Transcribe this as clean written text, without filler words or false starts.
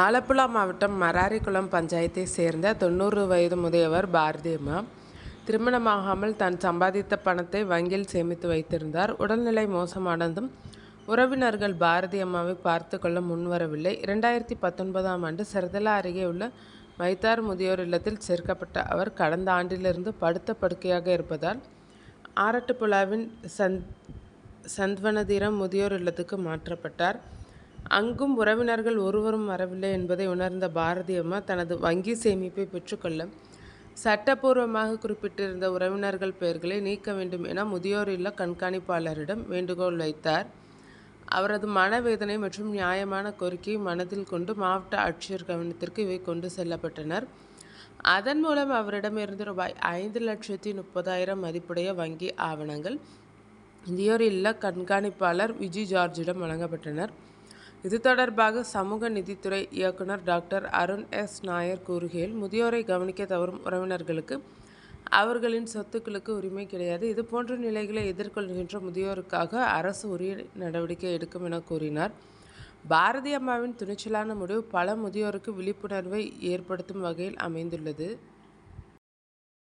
ஆலப்புழா மாவட்டம் மராரிக்குளம் பஞ்சாயத்தை சேர்ந்த 90 வயது முதியவர் பாரதியம்மா திருமணமாகாமல் தான் சம்பாதித்த பணத்தை வங்கியில் சேமித்து வைத்திருந்தார். உடல்நிலை மோசமானதும் உறவினர்கள் பாரதியம்மாவை பார்த்து கொள்ள முன்வரவில்லை. 2019ஆம் ஆண்டு சர்தலா அருகே உள்ள மைத்தார் முதியோர் இல்லத்தில் சேர்க்கப்பட்ட அவர் கடந்த ஆண்டிலிருந்து படுத்த படுக்கையாக இருப்பதால் ஆரட்டுப்புழாவின் சந்த்வனதீரம் முதியோர் இல்லத்துக்கு மாற்றப்பட்டார். அங்கும் உறவினர்கள் ஒருவரும் வரவில்லை என்பதை உணர்ந்த பாரதியம்மா தனது வங்கி சேமிப்பை பெற்றுக்கொள்ள சட்டப்பூர்வமாக குறிப்பிட்டிருந்த உறவினர்கள் பெயர்களை நீக்க வேண்டும் என முதியோர் இல்ல கண்காணிப்பாளரிடம் வேண்டுகோள் வைத்தார். அவரது மனவேதனை மற்றும் நியாயமான கோரிக்கையை மனதில் கொண்டு மாவட்ட ஆட்சியர் கவனத்திற்கு இவை கொண்டு செல்லப்பட்டனர். அதன் மூலம் அவரிடமிருந்து ரூபாய் 5,30,000 மதிப்புடைய வங்கி ஆவணங்கள் முதியோர் இல்ல கண்காணிப்பாளர் விஜி ஜார்ஜிடம் வழங்கப்பட்டனர். இது தொடர்பாக சமூக நீதித்துறை இயக்குனர் டாக்டர் அருண் எஸ். நாயர் கூறுகையில், முதியோரை கவனிக்க தவறும் உறவினர்களுக்கு அவர்களின் சொத்துக்களுக்கு உரிமை கிடையாது. இதுபோன்ற நிலைகளை எதிர்கொள்கின்ற முதியோருக்காக அரசு உரிய நடவடிக்கை எடுக்கும் என கூறினார். பாரதியம்மாவின் துணிச்சலான முடிவு பல முதியோருக்கு விழிப்புணர்வை ஏற்படுத்தும் வகையில் அமைந்துள்ளது.